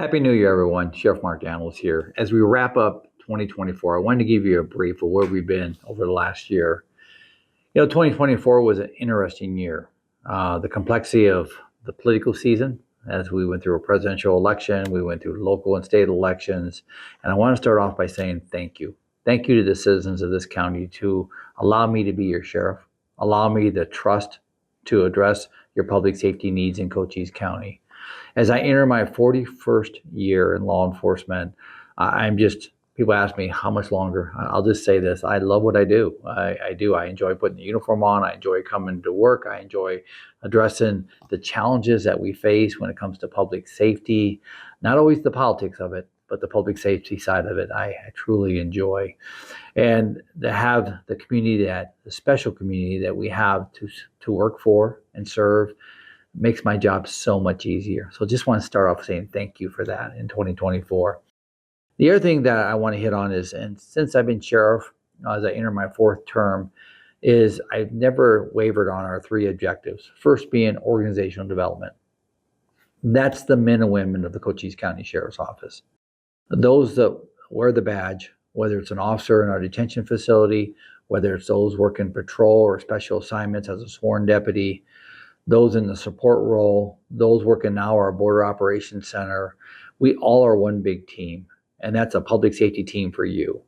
Happy New Year, everyone. Sheriff Mark Dannels here. As we wrap up 2024, I wanted to give you a brief of where we've been over the last year. 2024 was an interesting year. The complexity of the political season, as we went through a presidential election, we went through local and state elections. And I want to start off by saying thank you. Thank you to the citizens of this county to allow me to be your sheriff, allow me the trust to address your public safety needs in Cochise County. As I enter my 41st year in law enforcement, people ask me how much longer. I'll just say this. I love what I do. I do. I enjoy putting the uniform on. I enjoy coming to work. I enjoy addressing the challenges that we face when it comes to public safety, not always the politics of it, but the public safety side of it. I truly enjoy. And to have the special community that we have to work for and serve, makes my job so much easier. So just want to start off saying thank you for that in 2024. The other thing that I want to hit on is, and since I've been sheriff, as I enter my fourth term, is I've never wavered on our three objectives. First being organizational development. That's the men and women of the Cochise County Sheriff's Office. Those that wear the badge, whether it's an officer in our detention facility, whether it's those working patrol or special assignments as a sworn deputy, those in the support role, those working now our Border Operations Center, we all are one big team. And that's a public safety team for you.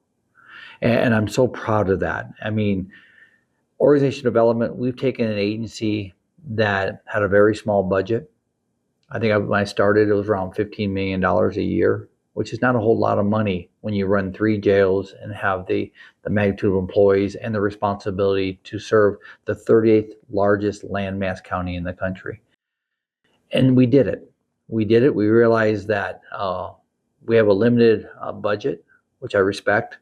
And I'm so proud of that. I mean, organizational development, we've taken an agency that had a very small budget. I think when I started, it was around $15 million a year, which is not a whole lot of money when you run 3 jails and have the magnitude of employees and the responsibility to serve the 38th largest landmass county in the country. And we did it. We realized that we have a limited budget, which I respect,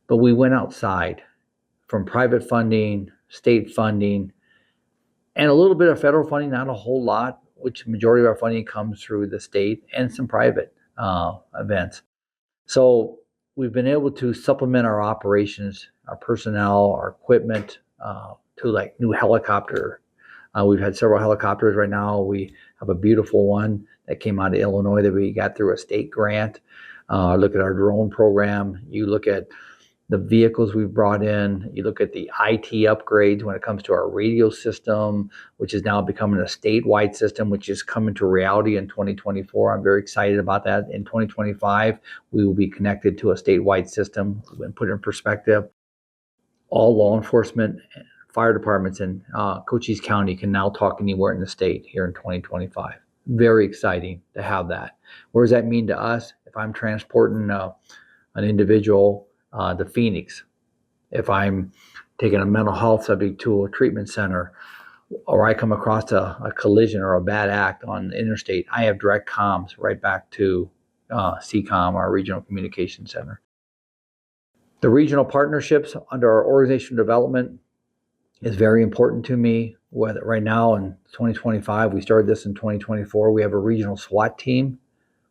but we went outside from private funding, state funding, and a little bit of federal funding, not a whole lot, which the majority of our funding comes through the state and some private events. So we've been able to supplement our operations, our personnel, our equipment to like new helicopter. We've had several helicopters right now. We have a beautiful one that came out of Illinois that we got through a state grant. Look at our drone program. You look at the vehicles we've brought in. You look at the IT upgrades when it comes to our radio system, which is now becoming a statewide system, which is coming to reality in 2024. I'm very excited about that. In 2025, we will be connected to a statewide system. And put it in perspective, all law enforcement, fire departments in Cochise County can now talk anywhere in the state here in 2025. Very exciting to have that. What does that mean to us? If I'm transporting an individual to Phoenix, if I'm taking a mental health subject to a treatment center, or I come across a collision or a bad act on the interstate, I have direct comms right back to CCOM, our Regional Communication Center. The regional partnerships under our organizational development is very important to me. Whether right now in 2025, we started this in 2024, we have a regional SWAT team,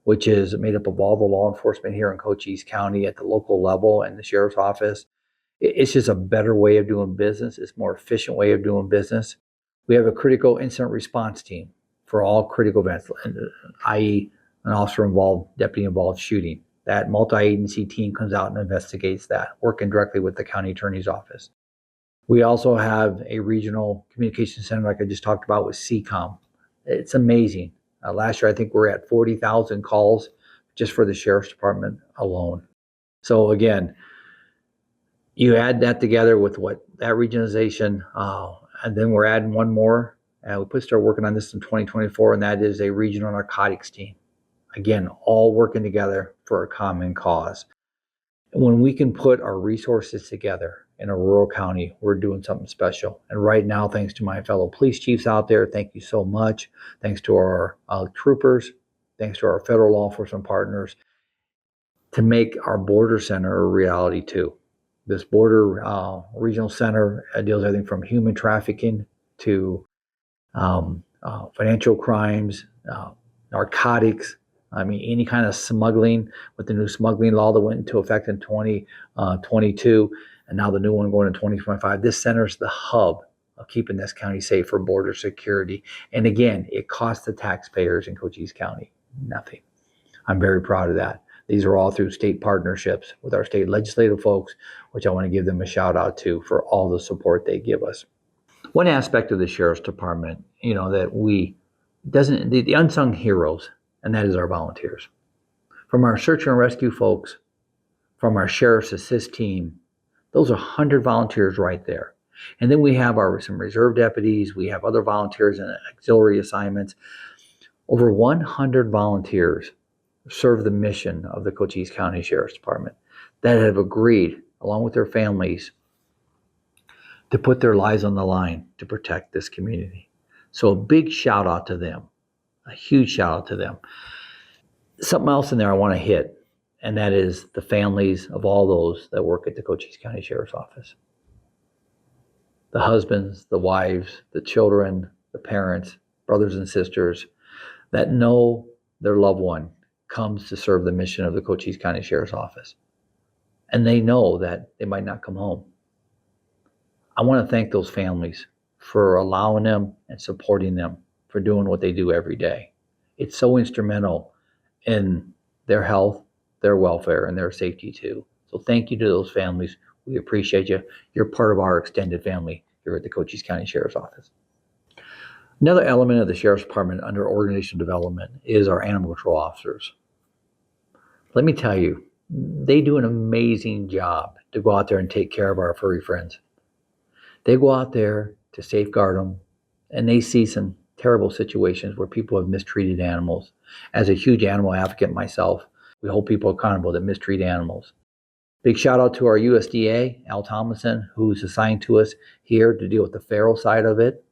which is made up of all the law enforcement here in Cochise County at the local level and the sheriff's office. It's just a better way of doing business. It's a more efficient way of doing business. We have a critical incident response team for all critical events, i.e. an officer involved, deputy involved shooting. That multi-agency team comes out and investigates that, working directly with the county attorney's office. We also have a regional communication center, like I just talked about, with CCOM. It's amazing. Last year, I think we're at 40,000 calls just for the sheriff's department alone. So again, you add that together with that regionalization, and then we're adding one more. We start working on this in 2024, and that is a regional narcotics team. Again, all working together for a common cause. When we can put our resources together in a rural county, we're doing something special. And right now, thanks to my fellow police chiefs out there, thank you so much. Thanks to our troopers, thanks to our federal law enforcement partners, to make our border center a reality too. This border regional center deals with everything from human trafficking to financial crimes, narcotics. I mean, any kind of smuggling, with the new smuggling law that went into effect in 2022, and now the new one going in 2025. This center is the hub of keeping this county safe for border security. And again, it costs the taxpayers in Cochise County nothing. I'm very proud of that. These are all through state partnerships with our state legislative folks, which I want to give them a shout out to for all the support they give us. One aspect of the sheriff's department, that we doesn't the unsung heroes, and that is our volunteers. From our search and rescue folks, from our sheriff's assist team, those are 100 volunteers right there. And then we have some reserve deputies, we have other volunteers in auxiliary assignments. Over 100 volunteers serve the mission of the Cochise County Sheriff's Department that have agreed, along with their families, to put their lives on the line to protect this community. So a big shout out to them, a huge shout out to them. Something else in there I want to hit, and that is the families of all those that work at the Cochise County Sheriff's Office. The husbands, the wives, the children, the parents, brothers and sisters that know their loved one comes to serve the mission of the Cochise County Sheriff's Office. And they know that they might not come home. I want to thank those families for allowing them and supporting them for doing what they do every day. It's so instrumental in their health, their welfare, and their safety too. So thank you to those families. We appreciate you. You're part of our extended family here at the Cochise County Sheriff's Office. Another element of the Sheriff's Department under organizational development is our animal control officers. Let me tell you, they do an amazing job to go out there and take care of our furry friends. They go out there to safeguard them, and they see some terrible situations where people have mistreated animals. As a huge animal advocate myself, we hold people accountable that mistreat animals. Big shout out to our USDA, Al Thomason, who's assigned to us here to deal with the feral side of it.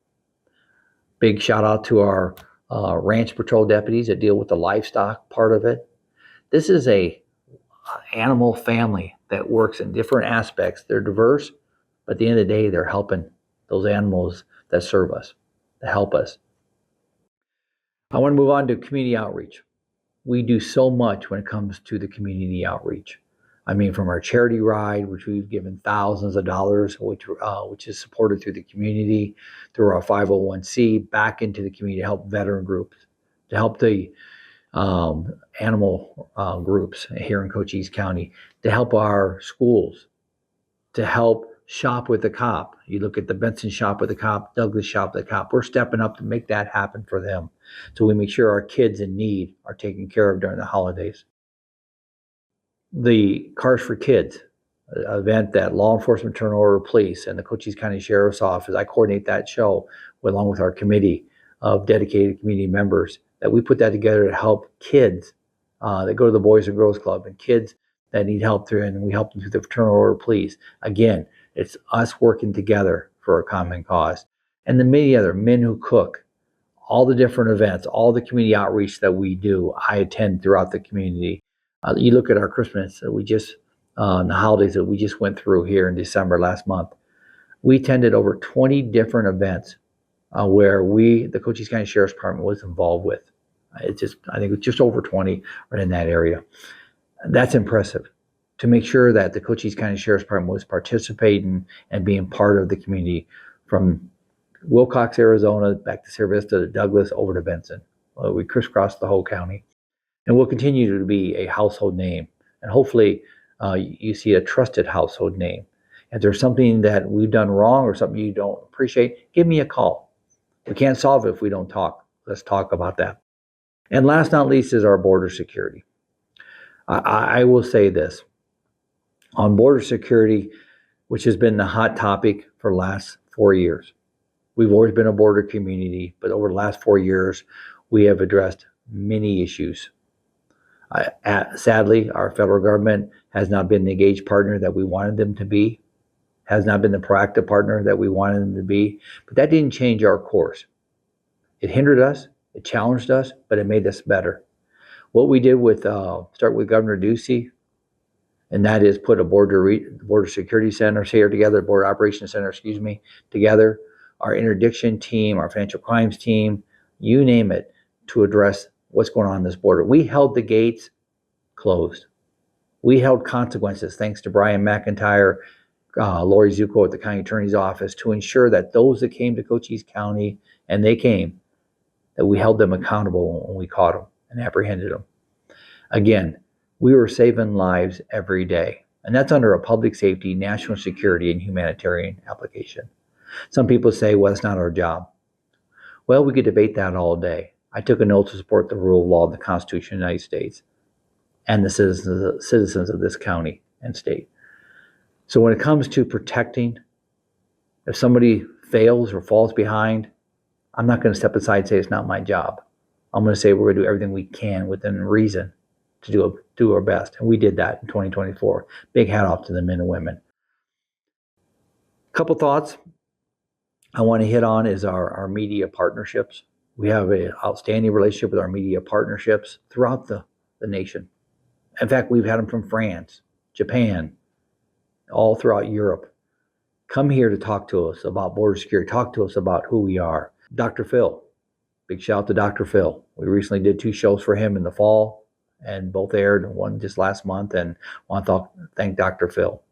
Big shout out to our ranch patrol deputies that deal with the livestock part of it. This is a animal family that works in different aspects. They're diverse, but at the end of the day, they're helping those animals that serve us, to help us. I want to move on to community outreach. We do so much when it comes to the community outreach. I mean, from our charity ride, which we've given thousands of dollars, which is supported through the community, through our 501c, back into the community to help veteran groups, to help the animal groups here in Cochise County, to help our schools, to help Shop with the Cop. You look at the Benson Shop with the Cop, Douglas Shop with the Cop. We're stepping up to make that happen for them. So we make sure our kids in need are taken care of during the holidays. The Cars for Kids event that law enforcement turnover police and the Cochise County Sheriff's Office, I coordinate that show along with our committee of dedicated community members, that we put that together to help kids that go to the Boys and Girls Club and kids that need help through, and we help them through the fraternal order of police. Again, it's us working together for a common cause. And the many other Men Who Cook, all the different events, all the community outreach that we do, I attend throughout the community. You look at our Christmas that the holidays that we just went through here in December last month. We attended over 20 different events where the Cochise County Sheriff's Department was involved with. I think it's just over 20 right in that area. That's impressive. To make sure that the Cochise County Sheriff's Department was participating and being part of the community, from Wilcox, Arizona, back to Sierra Vista, to Douglas, over to Benson. We crisscrossed the whole county. And we'll continue to be a household name. And hopefully you see a trusted household name. If there's something that we've done wrong or something you don't appreciate, give me a call. We can't solve it if we don't talk. Let's talk about that. And last but not least is our border security. I will say this. On border security, which has been the hot topic for the last 4 years. We've always been a border community, but over the last 4 years, we have addressed many issues. Sadly, our federal government has not been the engaged partner that we wanted them to be, has not been the proactive partner that we wanted them to be, but that didn't change our course. It hindered us, it challenged us, but it made us better. What we did start with Governor Ducey, and that is put a border security center here together, border operations center, together, our interdiction team, our financial crimes team, you name it, to address what's going on this border. We held the gates closed. We held consequences, thanks to Brian McIntyre, Lori Zuko at the county attorney's office, to ensure that those that came to Cochise County, and they came, that we held them accountable when we caught them and apprehended them. Again, we were saving lives every day, and that's under a public safety, national security, and humanitarian application. Some people say, well, it's not our job. Well, we could debate that all day. I took an oath to support the rule of law of the Constitution of the United States and the citizens of this county and state. So when it comes to protecting, if somebody fails or falls behind, I'm not going to step aside and say it's not my job. I'm going to say we're going to do everything we can within reason to do our best. And we did that in 2024. Big hat off to the men and women. A couple thoughts I want to hit on is our media partnerships. We have an outstanding relationship with our media partnerships throughout the nation. In fact, we've had them from France, Japan, all throughout Europe. Come here to talk to us about border security, talk to us about who we are. Dr. Phil, big shout out to Dr. Phil. We recently did 2 shows for him in the fall and both aired, one just last month, and I want to thank Dr. Phil.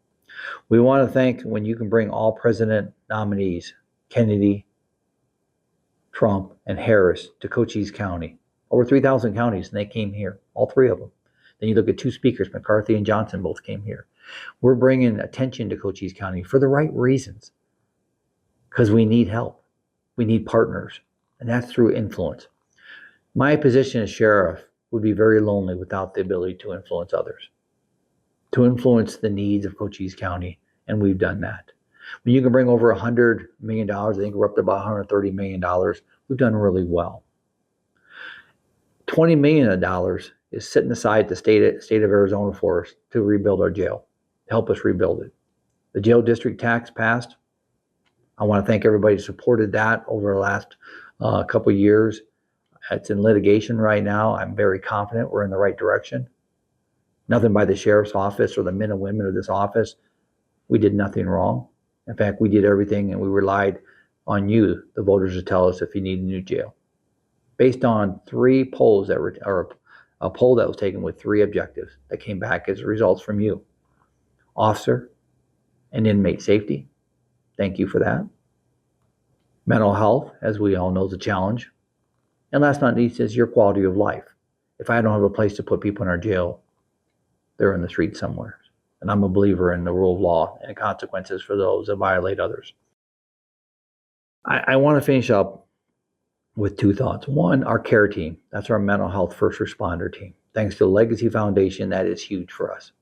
We want to thank when you can bring all president nominees, Kennedy, Trump, and Harris to Cochise County. Over 3,000 counties, and they came here, all 3 of them. Then you look at 2 speakers, McCarthy and Johnson both came here. We're bringing attention to Cochise County for the right reasons, because we need help. We need partners, and that's through influence. My position as sheriff would be very lonely without the ability to influence others, to influence the needs of Cochise County, and we've done that. When you can bring over $100 million, I think we're up to about $130 million, we've done really well. $20 million is sitting aside the state of Arizona for us to rebuild our jail, to help us rebuild it. The jail district tax passed. I want to thank everybody who supported that over the last couple of years. It's in litigation right now. I'm very confident we're in the right direction. Nothing by the sheriff's office or the men and women of this office. We did nothing wrong. In fact, we did everything, and we relied on you, the voters, to tell us if you need a new jail. Based on 3 polls or a poll that was taken with 3 objectives that came back as results from you. Officer and inmate safety. Thank you for that. Mental health, as we all know, is a challenge. And last but not least is your quality of life. If I don't have a place to put people in our jail, they're in the street somewhere. And I'm a believer in the rule of law and consequences for those that violate others. I want to finish up with 2 thoughts. One, our care team. That's our mental health first responder team. Thanks to the Legacy Foundation, that is huge for us.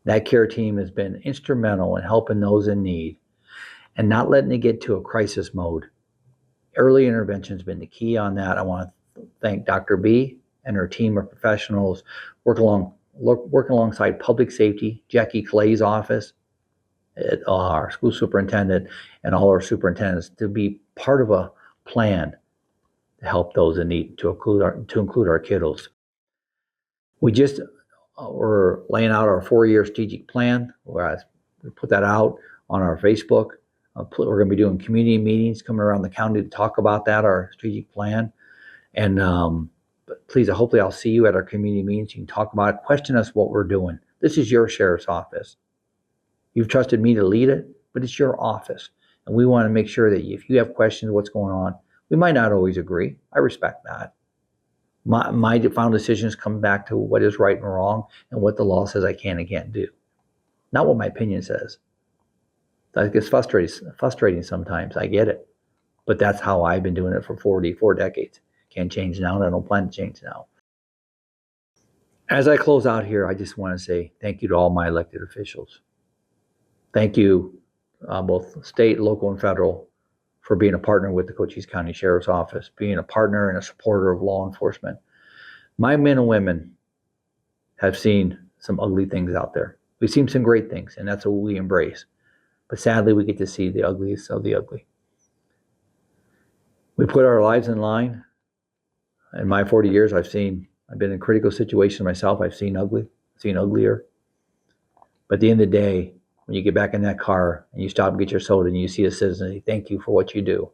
That care team has been instrumental in helping those in need and not letting it get to a crisis mode. Early intervention has been the key on that. I want to thank Dr. B and her team of professionals working alongside public safety, Jackie Clay's office, our school superintendent, and all our superintendents to be part of a plan to help those in need, to include our kiddos. We just we're laying out our 4-year strategic plan. We put that out on our Facebook. We're going to be doing community meetings coming around the county to talk about that, our strategic plan. And please, hopefully I'll see you at our community meetings. You can talk about it, question us what we're doing. This is your sheriff's office. You've trusted me to lead it, but it's your office. And we want to make sure that if you have questions, what's going on, we might not always agree. I respect that. My final decisions come back to what is right and wrong and what the law says I can and can't do. Not what my opinion says. That gets frustrating sometimes. I get it. But that's how I've been doing it for 44 decades. Can't change now, and I don't plan to change now. As I close out here, I just want to say thank you to all my elected officials. Thank you, both state, local, and federal, for being a partner with the Cochise County Sheriff's Office, being a partner and a supporter of law enforcement. My men and women have seen some ugly things out there. We've seen some great things, and that's what we embrace. But sadly, we get to see the ugliest of the ugly. We put our lives in line. In my 40 years, I've been in critical situations myself. I've seen uglier. But at the end of the day, when you get back in that car and you stop and get your soda and you see a citizen say, thank you for what you do.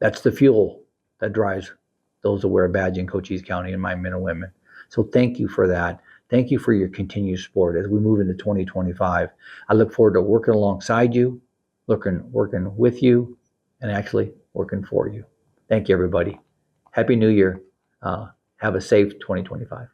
That's the fuel that drives those that wear a badge in Cochise County and my men and women. So thank you for that. Thank you for your continued support as we move into 2025. I look forward to working alongside you, working with you, and actually working for you. Thank you, everybody. Happy New Year. Have a safe 2025.